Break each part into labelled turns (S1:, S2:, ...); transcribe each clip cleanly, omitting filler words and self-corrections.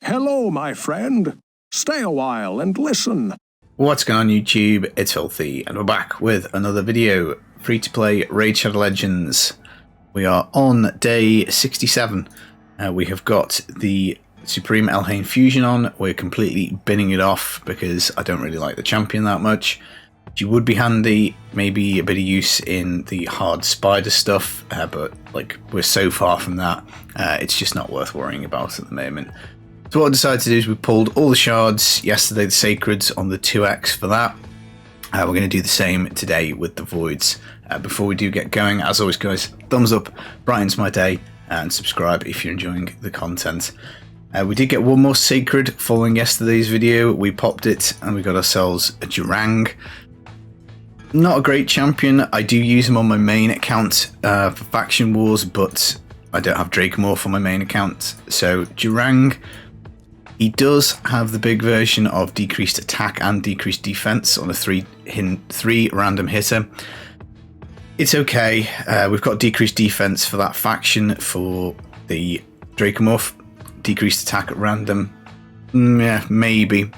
S1: Hello, my friend. Stay a while and listen.
S2: What's going on YouTube? It's Filthy and we're back with another video. Free to play Raid Shadow Legends. We are on day 67. We have got the Supreme Elhain fusion on. We're completely binning it off because I don't really like the champion that much. She would be handy, maybe a bit of use in the hard spider stuff, but like we're so far from that, it's just not worth worrying about at the moment. So what I decided to do is we pulled all the shards yesterday, the sacreds on the 2x for that. We're going to do the same today with the voids. Before we do get going, as always guys, thumbs up, brightens my day, and subscribe if you're enjoying the content. We did get one more sacred following yesterday's video. We popped it and we got ourselves a Jurang. Not a great champion. I do use him on my main account for faction wars, but I don't have Dracomorph on my main account. So Jurang, he does have the big version of decreased attack and decreased defense on a three random hitter. It's okay. We've got decreased defense for that faction for the Dracomorph. Decreased attack at random. Yeah, maybe.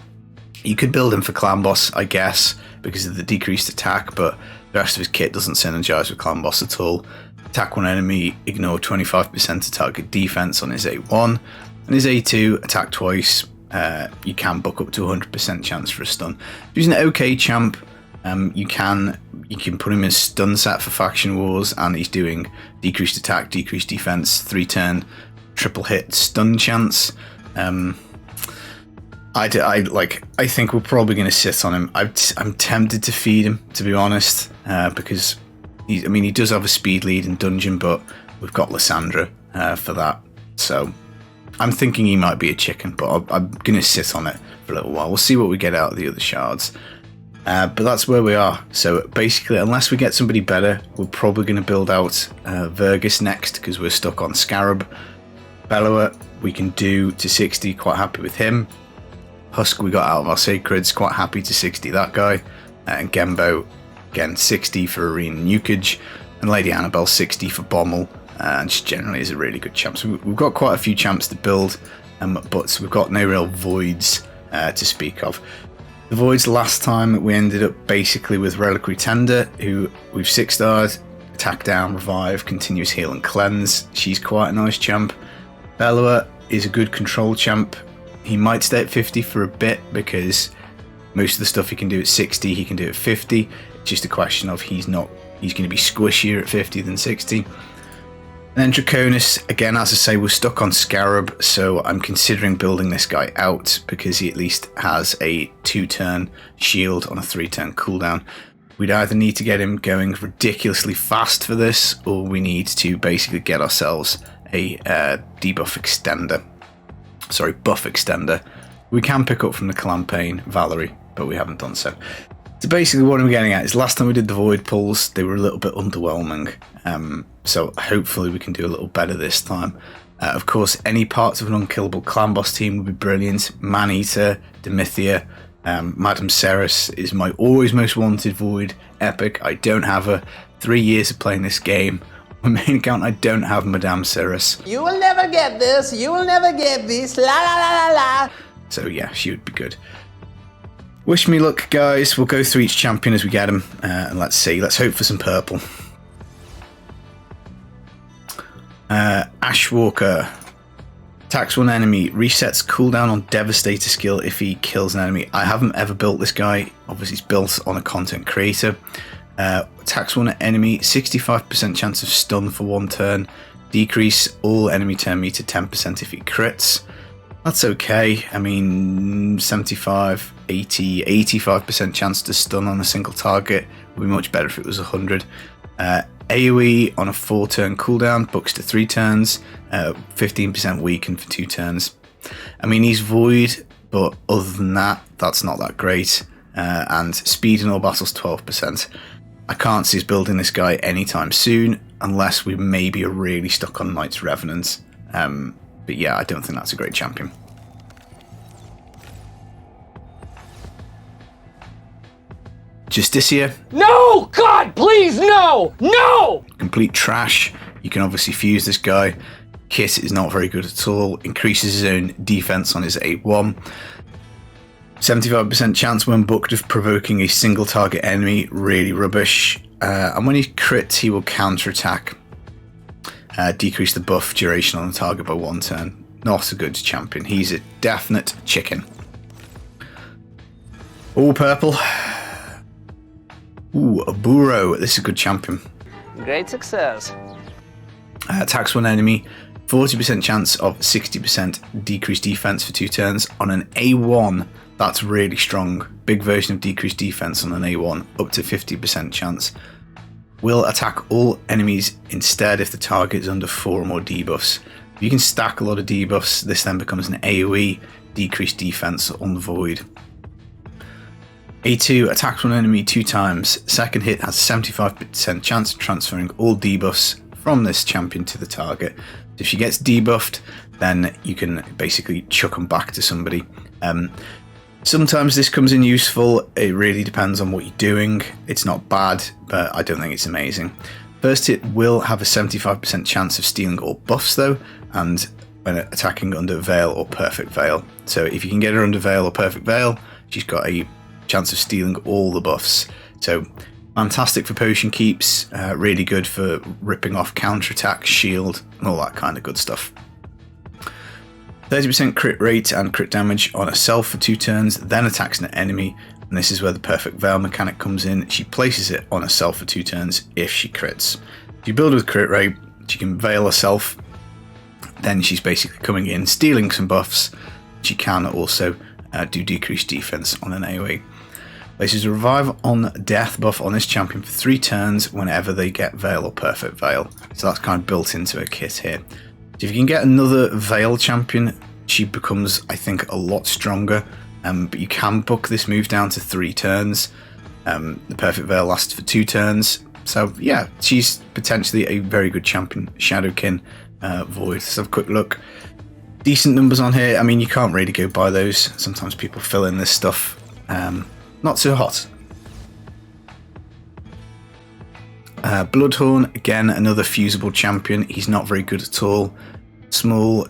S2: You could build him for Clan Boss, I guess, because of the decreased attack, but the rest of his kit doesn't synergize with Clan Boss at all. Attack one enemy, ignore 25% of target defense on his A1. And his A2, attack twice, you can book up to 100% chance for a stun. He's an okay champ. You can put him in stun set for faction wars, and he's doing decreased attack, decreased defense, 3-turn, triple hit stun chance. I think we're probably going to sit on him. I'm tempted to feed him, to be honest, because he does have a speed lead in dungeon, but we've got Lysandra for that. So I'm thinking he might be a chicken, but I'm going to sit on it for a little while. We'll see what we get out of the other shards. But that's where we are. So basically, unless we get somebody better, we're probably going to build out Vergus next, because we're stuck on Scarab. Bellower we can do to 60, quite happy with him. Husk we got out of our sacreds, quite happy to 60 that guy. And Gembo, again 60 for Arena Nukage. And Lady Annabelle 60 for Bommel. And she generally is a really good champ. So we've got quite a few champs to build, but we've got no real voids to speak of. The voids last time we ended up basically with Reliquary Tender, who we've 6-starred, attack down, revive, continuous heal and cleanse. She's quite a nice champ. Bellower is a good control champ. He might stay at 50 for a bit because most of the stuff he can do at 60, he can do at 50. It's just a question of he's going to be squishier at 50 than 60. And then Draconis, again, as I say, we're stuck on Scarab, so I'm considering building this guy out because he at least has a 2-turn shield on a 3-turn cooldown. We'd either need to get him going ridiculously fast for this, or we need to basically get ourselves a buff extender. We can pick up from the campaign Valerie, but we haven't done so. So basically what I'm getting at is last time we did the void pulls, they were a little bit underwhelming. So hopefully we can do a little better this time. Of course, any parts of an unkillable clan boss team would be brilliant. Maneater, Demythia, Madame Serris is my always most wanted void epic. I don't have her. 3 years of playing this game. On my main account, I don't have Madame Serris.
S3: You will never get this. You will never get this. La la la la la.
S2: So yeah, she would be good. Wish me luck, guys. We'll go through each champion as we get them, and let's see. Let's hope for some purple. Ashwalker. Attacks one enemy. Resets cooldown on Devastator skill if he kills an enemy. I haven't ever built this guy. Obviously, it's built on a content creator. Attacks one enemy. 65% chance of stun for 1 turn. Decrease all enemy turn meter 10% if he crits. That's okay. I mean, 75, 80, 85% chance to stun on a single target would be much better if it was 100. AoE on a 4-turn cooldown, books to 3 turns, 15% weakened for 2 turns. I mean, he's void, but other than that, that's not that great. And speed in all battles 12%. I can't see us building this guy anytime soon, unless we maybe are really stuck on Knight's Revenant. But yeah, I don't think that's a great champion. Justicia.
S4: No! God, please, no! No!
S2: Complete trash. You can obviously fuse this guy. Kit is not very good at all. Increases his own defense on his A1. 75% chance when booked of provoking a single target enemy, really rubbish. And when he crits, he will counterattack. Decrease the buff duration on the target by 1 turn. Not a good champion. He's a definite chicken. Oh, purple. Ooh, a Burrow. This is a good champion.
S3: Great success.
S2: Attacks one enemy. 40% chance of 60% decreased defense for 2 turns. On an A1, that's really strong. Big version of decreased defense on an A1, up to 50% chance. Will attack all enemies instead if the target is under 4 or more debuffs. If you can stack a lot of debuffs, this then becomes an AoE, decreased defense on the void. A2 attacks one enemy 2 times. Second hit has 75% chance of transferring all debuffs from this champion to the target. If she gets debuffed, then you can basically chuck them back to somebody. Sometimes this comes in useful. It really depends on what you're doing. It's not bad, but I don't think it's amazing. First hit will have a 75% chance of stealing all buffs though, and when attacking under Veil or Perfect Veil. So if you can get her under Veil or Perfect Veil, she's got a chance of stealing all the buffs. So fantastic for potion keeps, really good for ripping off counterattack, shield, and all that kind of good stuff. 30% crit rate and crit damage on herself for 2 turns, then attacks an enemy, and this is where the Perfect Veil mechanic comes in. She places it on herself for 2 turns if she crits. If you build with crit rate, she can veil herself, then she's basically coming in, stealing some buffs. She can also do decreased defense on an AoE. Places a Revive on Death buff on this champion for 3 turns whenever they get Veil or Perfect Veil. So that's kind of built into her kit here. So if you can get another Veil champion, she becomes, I think, a lot stronger. But you can book this move down to 3 turns. The Perfect Veil lasts for 2 turns. So yeah, she's potentially a very good champion. Shadowkin, Void. Let's have a quick look. Decent numbers on here. I mean, you can't really go by those. Sometimes people fill in this stuff. Not so hot. Bloodhorn, again, another fusible champion. He's not very good at all. Small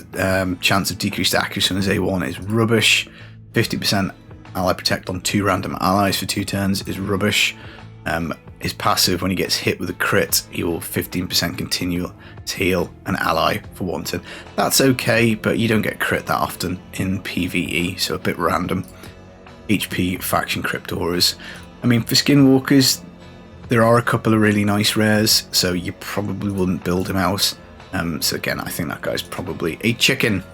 S2: chance of decreased accuracy on his A1 is rubbish. 50% ally protect on 2 random allies for 2 turns is rubbish. His passive, when he gets hit with a crit, he will 15% continue to heal an ally for 1 turn. That's okay, but you don't get crit that often in PvE, so a bit random. HP faction Cryptoras. I mean, for Skinwalkers, there are a couple of really nice rares, so you probably wouldn't build him out. So again, I think that guy's probably a chicken.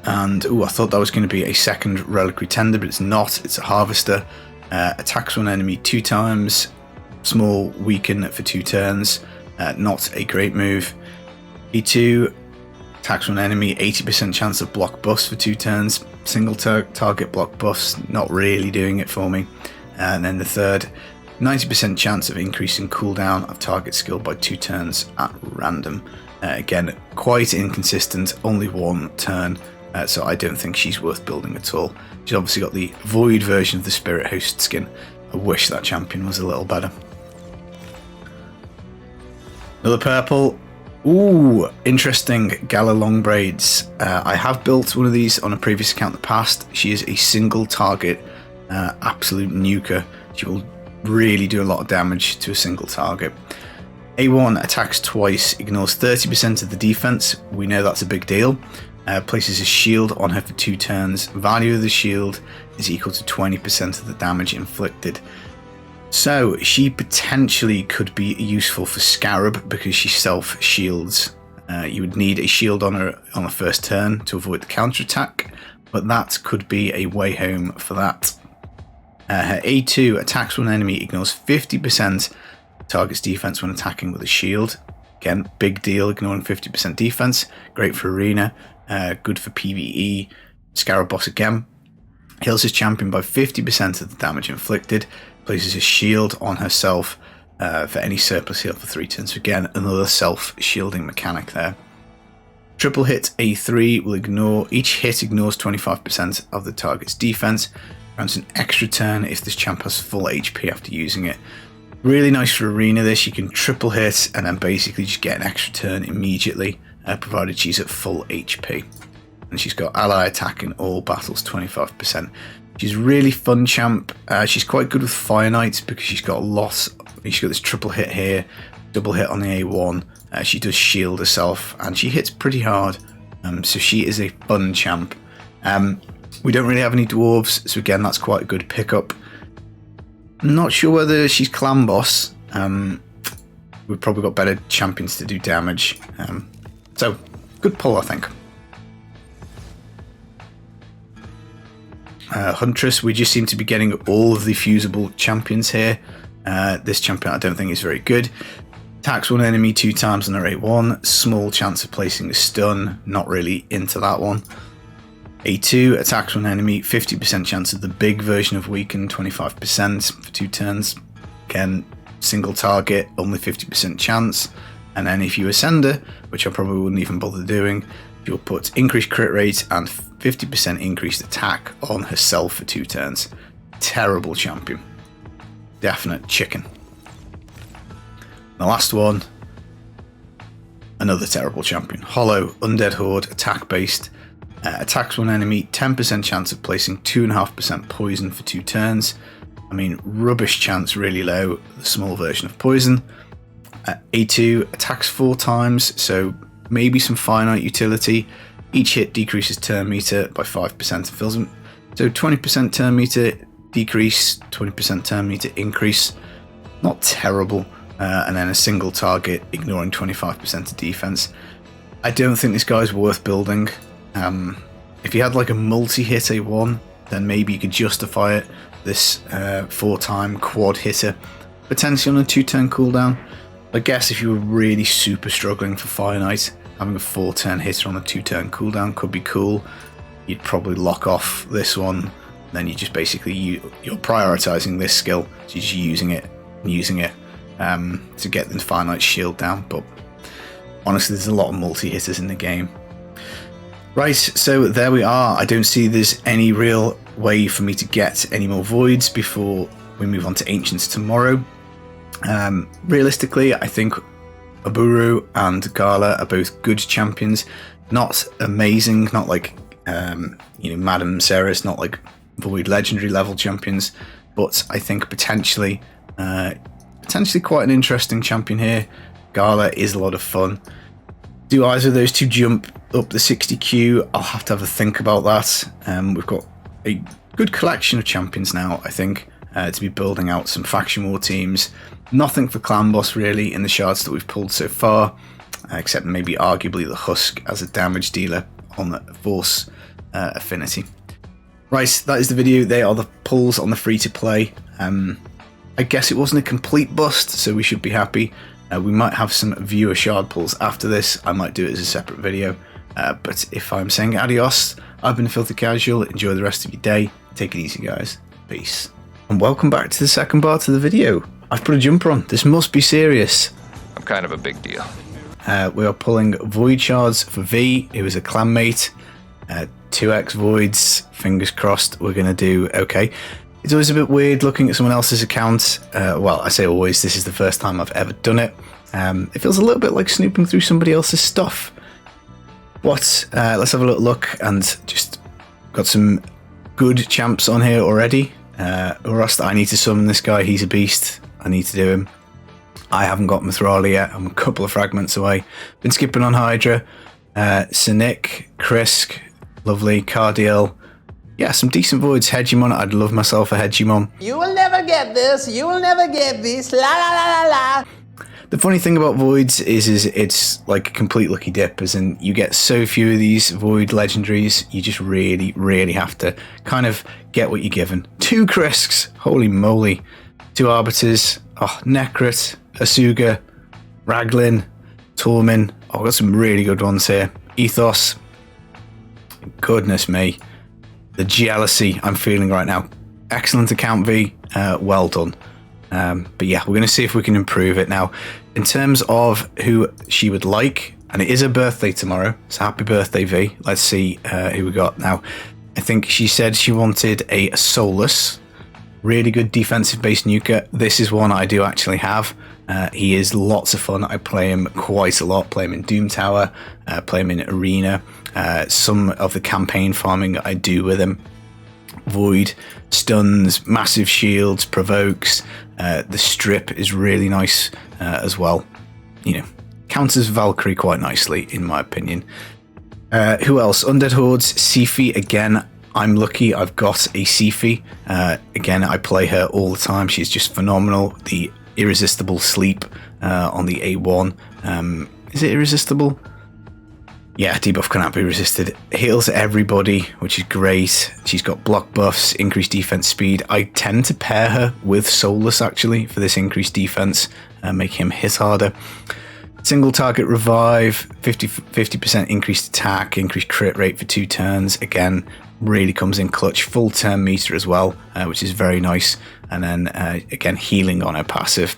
S2: And I thought that was going to be a second Reliquary Tender, but it's not. It's a Harvester. Attacks one enemy 2 times. Small, weaken for 2 turns. Not a great move. E2 attacks one enemy, 80% chance of block buffs for 2 turns. Single target block buffs, not really doing it for me. And then the third, 90% chance of increasing cooldown of target skill by 2 turns at random. Again, quite inconsistent, only 1 turn. So I don't think she's worth building at all. She's obviously got the Void version of the Spirit Host skin. I wish that champion was a little better. Another purple. Ooh, interesting. Gala Long Braids. I have built one of these on a previous account in the past. She is a single target, absolute nuker. She will really do a lot of damage to a single target. A1 attacks twice, ignores 30% of the defense. We know that's a big deal. Places a shield on her for 2 turns. Value of the shield is equal to 20% of the damage inflicted. So she potentially could be useful for Scarab because she self-shields. You would need a shield on her on the first turn to avoid the counterattack, but that could be a way home for that. Her A2 attacks one enemy, ignores 50% target's defense when attacking with a shield. Again, big deal, ignoring 50% defense. Great for arena, good for PvE. Scarab boss again. Heals his champion by 50% of the damage inflicted. Places a shield on herself for any surplus heal for 3 turns. Again, another self-shielding mechanic there. Triple hit A3 will ignore, each hit ignores 25% of the target's defense. Grants an extra turn if this champ has full HP after using it. Really nice for arena this. You can triple hit and then basically just get an extra turn immediately, provided she's at full HP. And she's got ally attack in all battles 25%. She's a really fun champ. She's quite good with Fire Knights because she's got this triple hit here, double hit on the A1. She does shield herself and she hits pretty hard. So she is a fun champ. We don't really have any dwarves, so again that's quite a good pickup. Not sure whether she's clan boss. We've probably got better champions to do damage. So good pull, I think. Huntress, we just seem to be getting all of the fusible champions here. This champion I don't think is very good. Attacks one enemy 2 times on her A1. Small chance of placing a stun. Not really into that one. A2, attacks one enemy. 50% chance of the big version of weaken. 25% for 2 turns. Again, single target, only 50% chance. And then if you ascend her, which I probably wouldn't even bother doing, you'll put increased crit rate and 50% increased attack on herself for 2 turns. Terrible champion. Definite chicken. The last one, another terrible champion. Hollow, Undead Horde, attack based. Attacks one enemy, 10% chance of placing 2.5% poison for 2 turns. I mean, rubbish chance, really low, the small version of poison. A2, attacks 4 times, so maybe some finite utility. Each hit decreases turn meter by 5% and fills them. So 20% turn meter decrease, 20% turn meter increase. Not terrible. And then a single target, ignoring 25% of defense. I don't think this guy's worth building. If you had like a multi-hit A1, then maybe you could justify it. This 4-time quad hitter, potentially on a 2-turn cooldown. I guess if you were really super struggling for Fire Knight, having a 4-turn hitter on a 2-turn cooldown could be cool. You'd probably lock off this one. Then you just basically you're prioritizing this skill, so you're just using it to get the Fire Knight shield down. But honestly, there's a lot of multi-hitters in the game. Right, so there we are. I don't see there's any real way for me to get any more voids before we move on to Ancients tomorrow. Realistically, I think Aburu and Gala are both good champions. Not amazing, not like Madame Serris, not like Void Legendary level champions, but I think potentially quite an interesting champion here. Gala is a lot of fun. Do either of those two jump up the 60Q? I'll have to have a think about that. We've got a good collection of champions now, I think, to be building out some faction war teams. Nothing for clan boss really in the shards that we've pulled so far, except maybe arguably the husk as a damage dealer on the force affinity. Right, that is the video. They are the pulls on the free to play. I guess it wasn't a complete bust, so we should be happy. We might have some viewer shard pulls after this. I might do it as a separate video. But if I'm saying adios, I've been Filthy Casual. Enjoy the rest of your day. Take it easy, guys. Peace. And welcome back to the second part of the video. I've put a jumper on. This must be serious.
S4: I'm kind of a big deal.
S2: We are pulling Void Shards for V. It was a clanmate. 2x Voids. Fingers crossed we're going to do okay. It's always a bit weird looking at someone else's account. Well, I say always, this is the first time I've ever done it. It feels a little bit like snooping through somebody else's stuff. But let's have a little look, and just got some good champs on here already. Rust, I need to summon this guy, he's a beast. I need to do him. I haven't got Mithrali yet, I'm a couple of fragments away. Been skipping on Hydra. Cynic, Krisk, lovely, Cardiel. Yeah, some decent voids. Hegemon, I'd love myself a Hegemon.
S3: You will never get this, you will never get this, la la la la la.
S2: The funny thing about voids is it's like a complete lucky dip, as in you get so few of these void legendaries, you just really have to kind of get what you're given. 2 Krisks, holy moly. 2 Arbiters, Necrit, Asuga, Raglin, Tormin. I've got some really good ones here. Ethos, goodness me. The jealousy I'm feeling right now. Excellent account V, well done. But yeah, we're going to see if we can improve it now. In terms of who she would like, and it is her birthday tomorrow, so happy birthday V. Let's see who we got now. I think she said she wanted a Soulless, Really good defensive-based nuker. This is one I do actually have. He is lots of fun. I play him quite a lot. Play him in Doom Tower, play him in Arena. Some of the campaign farming I do with him. Void, stuns, massive shields, provokes. The strip is really nice as well. You know, counters Valkyrie quite nicely, in my opinion. Who else? Undead Hordes, Sifi again. I'm lucky I've got a Sifi. Again, I play her all the time. She's just phenomenal. The irresistible sleep on the A1. Is it irresistible? Yeah, debuff cannot be resisted. Heals everybody, which is great. She's got block buffs, increased defense speed. I tend to pair her with Soulless, actually, for this increased defense, make him hit harder. Single target revive, 50% increased attack, increased crit rate for 2 turns. Again, really comes in clutch. Full turn meter as well, which is very nice. And then, again, healing on her passive.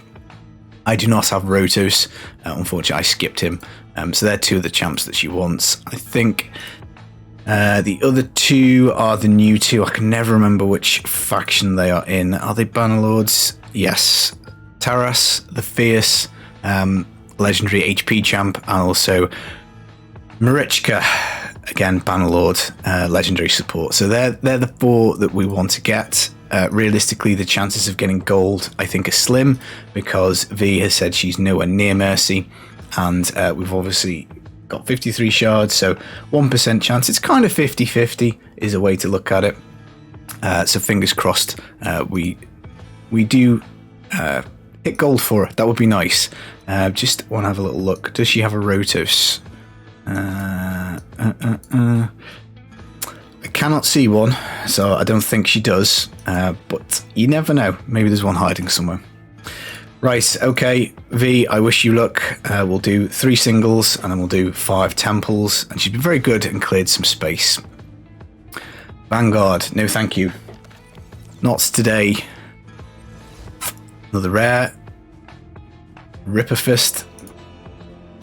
S2: I do not have Rotos. Unfortunately, I skipped him. So they're 2 of the champs that she wants. I think the other 2 are the new 2. I can never remember which faction they are in. Are they Bannerlords? Yes. Taras, the Fierce, legendary HP champ, and also Marichka, again, Bannerlord, legendary support. So they're the 4 that we want to get. Realistically, the chances of getting gold, I think, are slim because V has said she's nowhere near Mercy, and we've obviously got 53 shards, so 1% chance. It's kind of 50-50 is a way to look at it. So fingers crossed we do hit gold for her. That would be nice. Just want to have a little look. Does she have a Rotos? I cannot see one, so I don't think she does, but you never know. Maybe there's one hiding somewhere. Right, okay, V, I wish you luck. We'll do 3 singles, and then we'll do 5 temples, and she's been very good and cleared some space. Vanguard, no thank you. Not today. Another rare. Ripper Fist.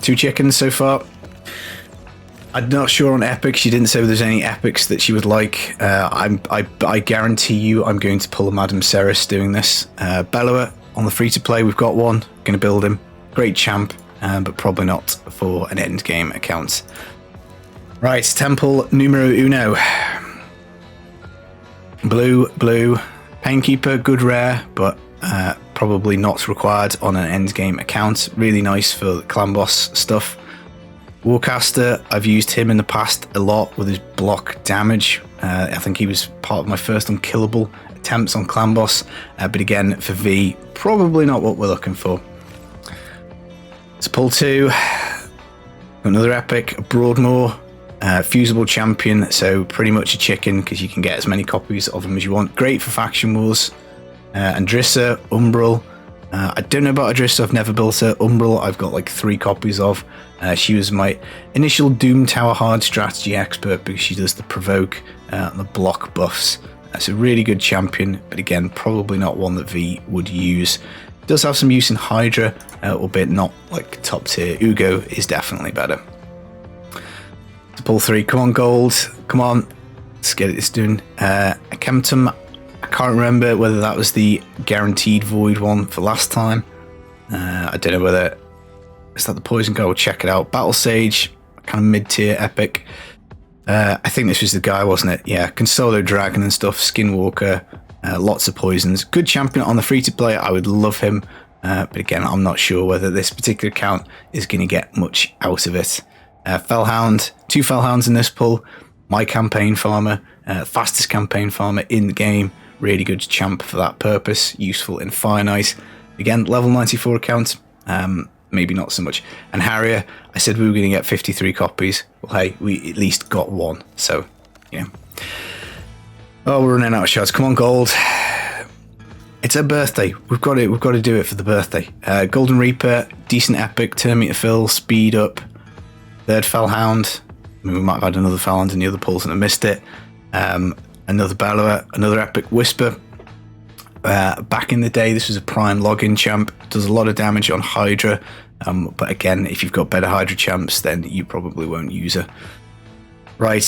S2: 2 chickens so far. I'm not sure on epic. She didn't say there's any epics that she would like. I guarantee you I'm going to pull a Madame Serris doing this. Bellower on the free-to-play, we've got one. Going to build him. Great champ, but probably not for an endgame account. Right, Temple numero uno. Blue. Painkeeper, good rare, but probably not required on an endgame account. Really nice for the clan boss stuff. Warcaster, I've used him in the past a lot with his block damage. I think he was part of my first unkillable attempts on clan boss, but again for V, probably not what we're looking for. Let's pull 2. Another epic, Broadmoor, fusible champion, so pretty much a chicken because you can get as many copies of him as you want. Great for faction wars. Andrissa, Umbral. I don't know about Adrissa, I've never built her. Umbral, I've got like 3 copies of. She was my initial Doom Tower hard strategy expert because she does the provoke and the block buffs. That's a really good champion, but again, probably not one that V would use. Does have some use in Hydra, albeit not like top tier. Ugo is definitely better. To pull 3, come on gold, come on, let's get this done. Kemptum, I can't remember whether that was the guaranteed void one for last time. I don't know whether is that the poison guy. We'll check it out. Battle Sage, kind of mid-tier epic. I think this was the guy, wasn't it? Yeah, Consolo Dragon and stuff. Skinwalker, lots of poisons. Good champion on the free-to-play. I would love him, but again, I'm not sure whether this particular account is going to get much out of it. Fellhound, 2 Fellhounds in this pull. My campaign farmer, fastest campaign farmer in the game. Really good champ for that purpose. Useful in Fire Knight. Again, level 94 account. Maybe not so much. And Harrier, I said we were going to get 53 copies. Well, hey, we at least got 1. So, yeah. Oh, we're running out of shots. Come on, gold. It's her birthday. We've got to do it for the birthday. Golden Reaper, decent epic, turn meter fill, speed up. 3rd Fellhound. I mean, we might have had another Fellhound in the other pulls and I missed it. Another Bellower, another epic Whisper. Back in the day, this was a prime login champ. Does a lot of damage on Hydra, but again, if you've got better Hydra champs, then you probably won't use her. Right.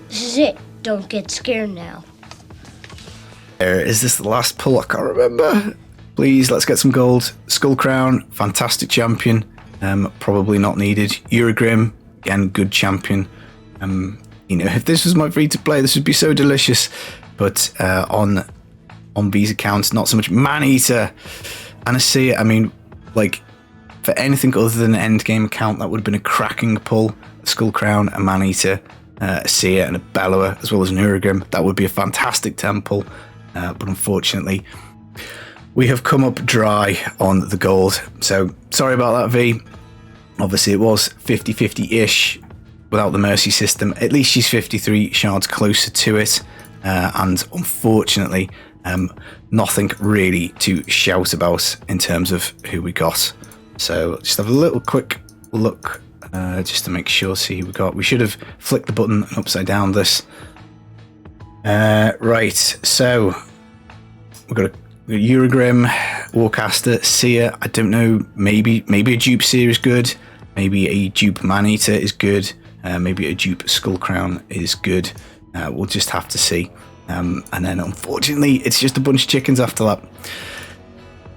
S4: This is it. Don't get scared now.
S2: Is this the last pull? I can't remember. Please, let's get some gold. Skullcrown, fantastic champion. Probably not needed. Eurogrim, again, good champion. You know, if this was my free-to-play, this would be so delicious. But on these accounts, not so much. Man-Eater and a Seer. I mean, like, for anything other than an endgame account, that would have been a cracking pull. A Skullcrown, a Man-Eater, a Seer, and a Bellower, as well as an Eurogrim. That would be a fantastic temple. But unfortunately, we have come up dry on the gold. So, sorry about that, V. Obviously, it was 50-50-ish without the Mercy system. At least she's 53 shards closer to it. And unfortunately, nothing really to shout about in terms of who we got. So, just have a little quick look just to make sure, see who we got. We should have flicked the button and upside down this. Right, so we've got a Eurogrim, Warcaster, Seer. I don't know, maybe a dupe Seer is good. Maybe a dupe Man-Eater is good. Maybe a dupe Skullcrown is good. We'll just have to see. And then unfortunately, it's just a bunch of chickens after that.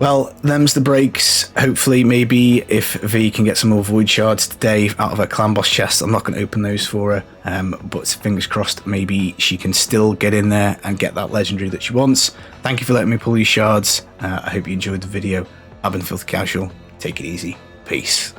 S2: Well, them's the breaks. Hopefully, maybe if V can get some more Void Shards today out of her Clan Boss chest, I'm not going to open those for her. But fingers crossed, maybe she can still get in there and get that legendary that she wants. Thank you for letting me pull these shards. I hope you enjoyed the video. I've been Filthy Casual. Take it easy. Peace.